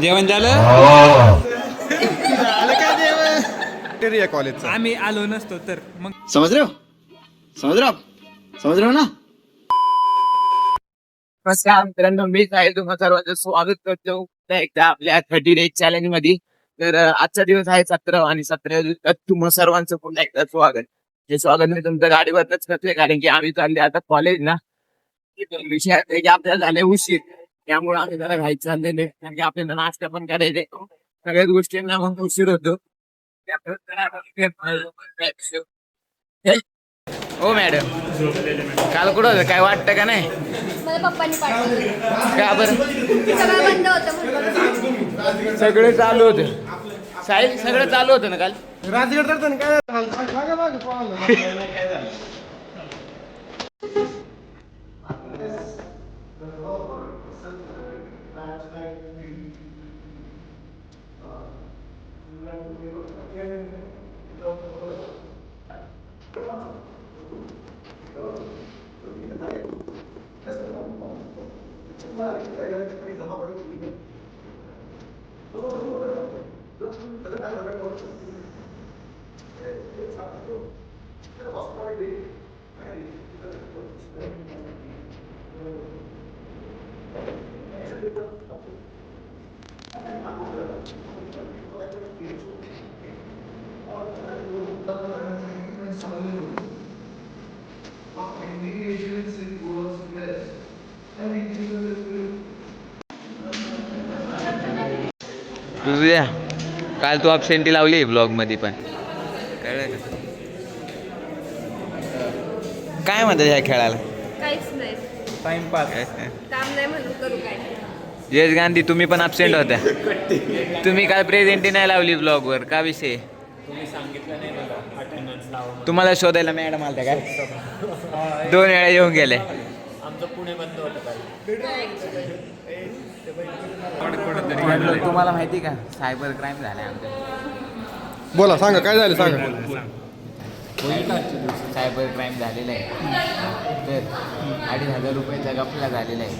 जेवण झालं काय कॉलेज आम्ही आलो नसतो तर मग समझ रहे हो ना. नमस्कार मित्रांनो, मी साहिल तुम्हा सर्वांचं स्वागत करतो एकदा आपल्या 30 डेज चॅलेंज मध्ये. तर आजचा दिवस आहे 17 आणि 17 दिवसात तुम्हा सर्वांचं पुन्हा एकदा स्वागत. हे स्वागत मी तुमच्या गाडीवरच करतोय कारण की आम्ही चालले आता कॉलेजला. विषय आहे की आपल्याला झाले उशीर, त्यामुळे आम्ही जरा घाईत चाललेले कारण की आपल्याला नाश्ता पण करायचे. सगळ्याच गोष्टींना मग उशीर होतो. हो मॅडम, काल कुठं होतं काय वाटतं का नाही? मला पप्पांनी पाठवलं. का बरं? सगळं बंद होतं म्हणून. सगळं चालू होतं साहिल, सगळं चालू होतं ना काल. राजगड तर काय तुझ्या काल तू अबसेंटी लावली ब्लॉग मध्ये पण कळलं का? काय म्हणतात ह्या खेळाला? काहीच नाही. टाइमपास. काम नाही म्हणून करू काय. जयेश गांधी तुम्ही पण अबसेंट होत्या. तुम्ही काल प्रेझेंटी नाही लावली ब्लॉगवर, का विषय? तुम्हाला शोधायला मॅडम आलत्या काय? 2 वेळा येऊन गेले. तुम्हाला माहिती का सायबर क्राईम झालाय आमच्या? बोला, सांगा काय झालं, सांगा. सायबर क्राईम झालेला आहे. तर 2,500 रुपयाचा गफला झालेला आहे.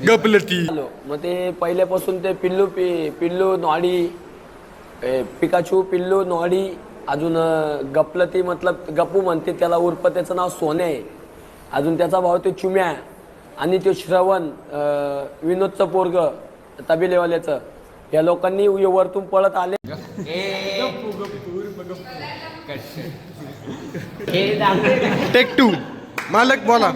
गपलं ती. मग ते पहिल्यापासून ते पिल्लू नॉडी, पिकाचू, पिल्लू नॉडी, अजून गपलती मतलब गप्पू म्हणते त्याला, उर्फ त्याचं नाव सोने आहे. अजून त्याचा भाव ते चुम्या आणि ते श्रवण, विनोदचं पोरग तबिलेवाल्याचं. या लोकांनी वरतून पळत आले. टेक 2 मालक बोला.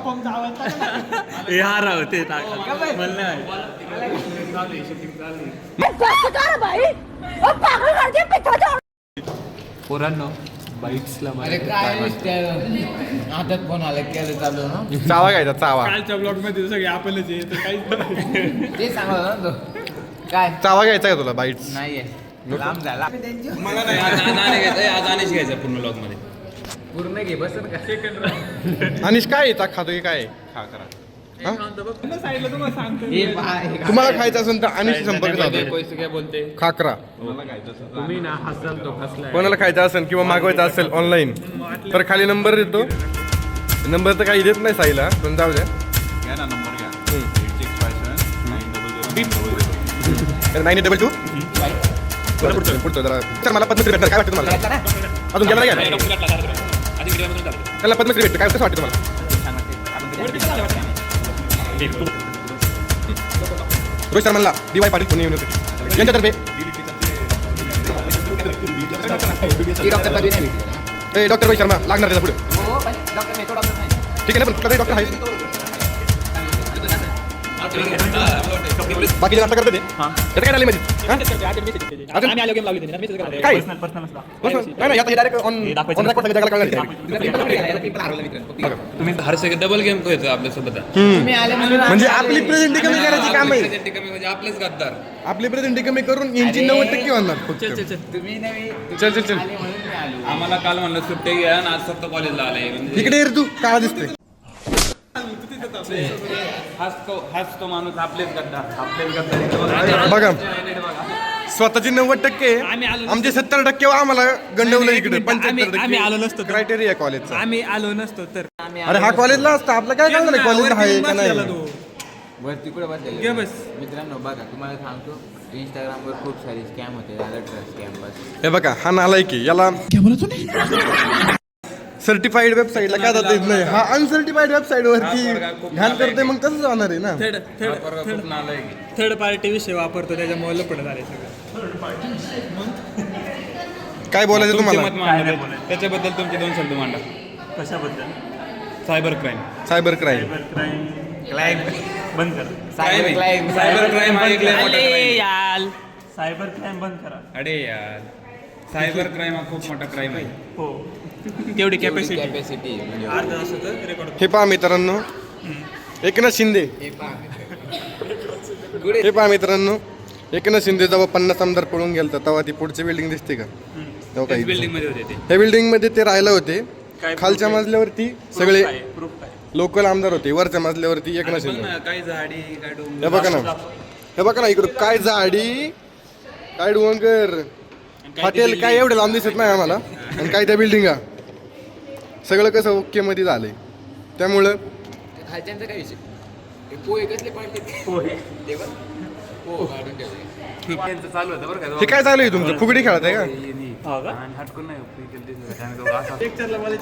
पोरांनो बाईट्सला हातात फोन आला केलं चालू ना. चावा घ्यायचा, चावा. कालच्या ब्लॉग मध्ये सगळे आपणच आहे तर काहीच ते सांगत ना तो काय चावा घ्यायचा का तुला बाईट्स? नाहीये, लांब झाला. मला नाही आज आणायची घ्यायचं पूर्ण ब्लॉग मध्ये. पूर्ण घे बसत का? अनिश काय येतात खातो काय? खा करा. साईडला तुम्हाला सांगतो. तुम्हाला खायचं असेल तर अनिश संपर्क साधा. काय बोलते खाकरा. तुम्ही ना हसाल तो फसलाय. कोणाला खायचं असेल किंवा मागवायचं असेल ऑनलाईन तर खाली नंबर देतो. नंबर तर काही देत नाही साईला, पण जाऊ द्या. 922 पुढचं जरा. सर मला पद्मश्री भेटणार काय वाटतं तुम्हाला? अजून गेला नाही का? त्याला पद्मश्री भेटतं काय, कसं वाटतं तुम्हाला? रोहित शर्माला DY पाटील पुणे युनिव्हर्सिटी यांच्यातर्फे डॉक्टर रोहित शर्मा लागणार त्याचा पुढे. ठीक आहे ना, पण कुठला डॉक्टर आहे बाकी जे नाश्ता करतात ते त्याचं काय झालं मध्ये? काय नाही, आता डायरेक्ट ऑन रेकॉर्ड जगाला कळणार. तुम्ही हर सेकंड डबल गेम खेळतो आपल्यासोबत. म्हणजे आपली प्रेझेंटी कमी करायची काम आहे. कमी म्हणजे आपलेच गद्दार. आपली प्रेझेंटी कमी करून यांची 90% होणार फक्त. तुम्ही नवी चल चल चल आले म्हणून मी आलो. आम्हाला काल म्हणलं सुट्टी घ्या आणि आज फक्त कॉलेजला आलाय. इकडे ये रे तू, काळा दिसतोय. हाच तो माणूस आपलेच गद्दार. बघा, स्वतःची 90%, आमचे 70% आम्हाला गंडवलं इकडे. 75% क्रायटेरिया कॉलेजचा. आम्ही आलो नसतो तर अरे हा कॉलेजला असतं, आपलं काय कळलं नाही कॉलेजला आहे का नाही. वरती कुठे बसले बस. मित्रांनो बघा तुम्हाला सांगतो इंस्टाग्रामवर खूप सारे स्कॅम होते झालं ट्रस्ट स्कॅम बस. हे बघा हा नालाय की याला सर्टिफाईड वेबसाईटला काय जाता येत नाही. हा अनसर्टिफाईड वेबसाईट वरती घाण करते मग कसं जाणार आहे ना. खूप नालाय की. थर्ड पार्टी विषय वापरतो त्याच्यामुळे लपड झाले सगळं. काय बोलायचं तुमचे तुम्हाला? मत मांडा. त्याच्याबद्दल तुमचे 2 शब्द मांडा. कशाबद्दल? Cyber crime. Cyber crime. Crime बंद करा. सायबर क्राईम सायबर क्राईम हा एक लय मोठा crime आहे. याल सायबर क्राईम बंद करा. अरे यार सायबर क्राईम हा खूप मोठा क्राईम आहे. हो तेवढी कॅपॅसिटी. कॅपॅसिटी म्हणजे अर्धा तासाचं रेकॉर्ड. हे पहा मित्रांनो एकनाथ शिंदे. हे पहा मित्रांनो एकनाथ शिंदे जेव्हा 50 आमदार पळून गेलता तेव्हा ती पुढची बिल्डिंग दिसते का? तेव्हा काही बिल्डिंग मध्ये होते ते. ह्या बिल्डिंग मध्ये ते राहायला होते. खालच्या मजल्यावरती सगळे प्रूफ काय? लोकल आमदार होते. वरच्या मजल्यावरती एकनाथ शिंदे. काही झाडी काय डोंगर. हे बघा ना हे बघा ना इकडं काय झाडी काय डोंगर हॉटेल काय एवढं लांब दिसत नाही आम्हाला. आणि काय त्या बिल्डिंगा सगळं कसं ओके मध्ये झालंय. त्यामुळं खालच्यांचा काय विषय पोहे कसले पाडते चालू होतं बरं का. हे काय चालू आहे तुमचं? फुगडी खेळत आहे का? हो का? आणि हटकून नाही.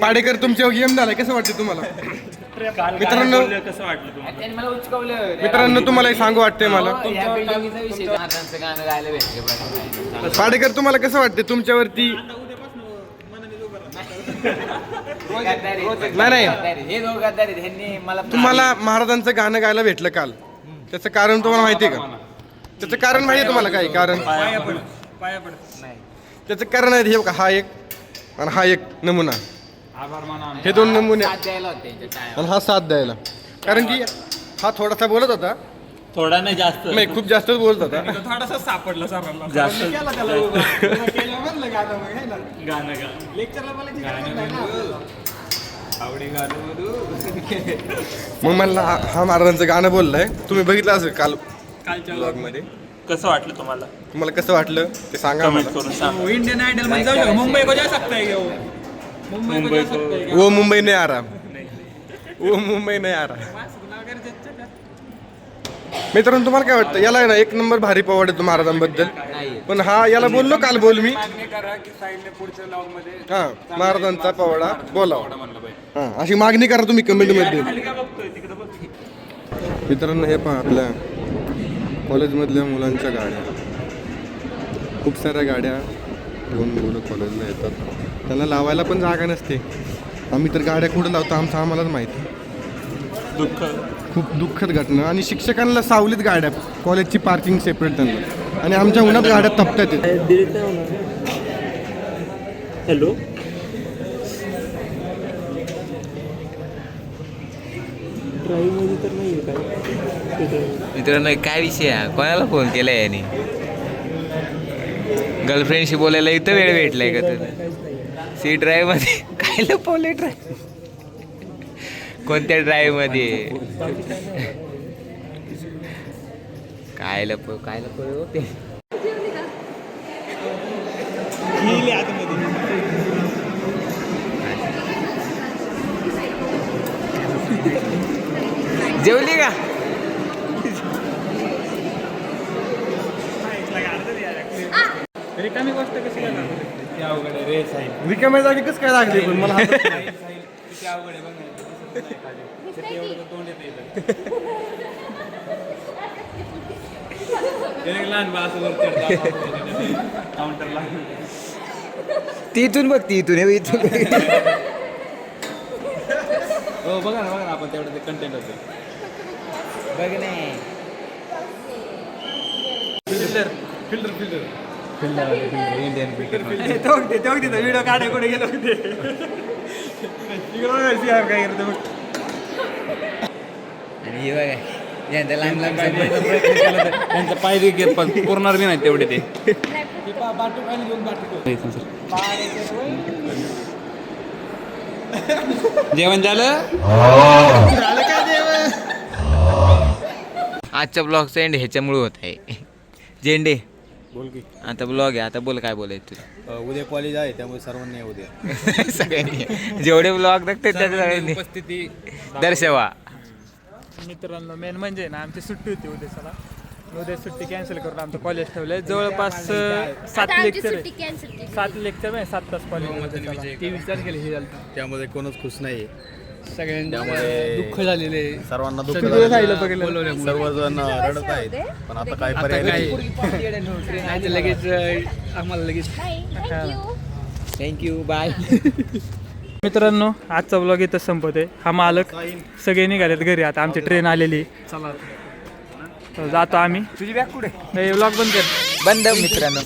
पाडेकर तुमच्या गेम झालाय कसं वाटतं तुम्हाला? मित्रांनो कसं वाटलं तुम्हाला? त्यांनी मला उचकवलं मित्रांनो तुम्हाला एक सांगू वाटतंय मला. या बिल्डिंगचा विषय महाराजांचं गाणं गायला भेटले पाडेकर तुम्हाला कसं वाटते तुमच्यावरती? नाही. हे दोघं गद्दार आहेत. ह्यांनी मला तुम्हाला महाराजांचं गाणं गायला भेटलं काल त्याचं कारण तुम्हाला माहितीये का? त्याचं कारण माहितीये तुम्हाला काय कारण? पाया पड नाही. त्याचं कारण आहे हे बघा हा एक आणि हा एक नमुना. आभार माना. हे 2 नमुने साथ द्यायला होते त्यांच्या टाळ्या. आणि हा साथ द्यायला. कारण की हा थोडासा बोलत होता. थोडा नाही जास्त. नाही खूप जास्तच बोलत होता. थोडासा सापडला सापडला जास्त. गाणं गा. मग मला हा महाराजांचं गाणं बोललंय. तुम्ही बघितलं असेल काल कालच्या ब्लॉग मध्ये. कसं वाटलं तुम्हाला? तुम्हाला कसं वाटलं ते सांगा कमेंट मला. करून सांग. इंडियन आयडल मध्ये जाऊ शकतो. मुंबई को जा सकता है मुंबई को जा सकता है. वो मुंबई नाही आ रहा. वो मुंबई नाही आ रहा. मित्रांनो तुम्हाला काय वाटतं? याला आहे ना 1 नंबर भारी पवाड येतो महाराजांबद्दल. पण हा याला बोललो काल बोल मी हा महाराजांचा पवाडा बोलावा. हा अशी मागणी करा तुम्ही कमेंट मध्ये. मित्रांनो हे पहा आपल्या कॉलेजमधल्या मुलांच्या गाड्या. खूप साऱ्या गाड्या घेऊन मुलं कॉलेजला येतात. त्यांना लावायला पण जागा नसते. आम्ही तर गाड्या कुठं लावतो आमचं आम्हालाच माहिती. दुःख. खूप दुःखद घटना. आणि शिक्षकांना सावलीत गाड्या कॉलेजची पार्किंग सेपरेट त्यांना आणि आमच्या उन्हात गाड्या तपत्यात आहेत. हॅलो मित्रांनो काय विषय आहे? कोणाला फोन केलाय याने? गर्लफ्रेंडशी बोलायला इथं वेळ भेटलाय का तुला? सी ड्राईव्ह मध्ये काय लपवलंय? ड्राईव्ह कोणत्या ड्राईव्ह मध्ये काय लपवलं ते? जेवली का? रिकामी गोष्ट कशी रिकाम्या जागी कसं काय लागली पण मला तिथून बघ तिथून इथून हो बघा ना आपण तेवढं ते कंटेंट होते. बघ नाही व्हिडिओ काढाय कुठे गेलो होते. काय करतो आणि हे बघा यांचा लहान लहान त्यांचा पायरी घेत पण पुरणार बी नाही तेवढे ते. जेवण झालं? आजच्या ब्लॉगचा एंड ह्याच्यामुळे होत आहे. झेंडे बोल की आता ब्लॉग आहे. आता बोल काय बोलायचं तुला? उद्या कॉलेज आहे त्यामुळे सर्वांनी उद्या सगळ्यांनी जेवढे ब्लॉग बघते त्या सगळ्यांनी उपस्थिती दर्शवा. मित्रांनो मेन म्हणजे ना आमची सुट्टी होती उद्याच्याला. उद्या सुट्टी कॅन्सल करून आमचं कॉलेज ठेवलंय. जवळपास 7 आता आमची लेक्चर सुट्टी आहे. कॅन्सल केली. 7 लेक्चर आहे 7 तास कॉलेजमध्ये. 23 तारखेला हे झालं. त्यामध्ये कोणच खुश नाही. सगळ्यांना दुःख झालेले आहे. सर्वांना दुःख सगळं राहिलं झालेलं आहे. बघितलं. सर्वजण रडत आहेत, पण आता काय पर्याय नाही. नाही तर लगेच आम्हाला लगेच थँक्यू. Thank you bye. मित्रांनो आजचा ब्लॉग इथं संपत आहे. हा मालक सगळे निघालेत घरी. आता आमची ट्रेन आलेली. चला तर जातो आम्ही. तुझी बॅग कुठे? ब्लॉग बंद कर. बंद मित्रांनो.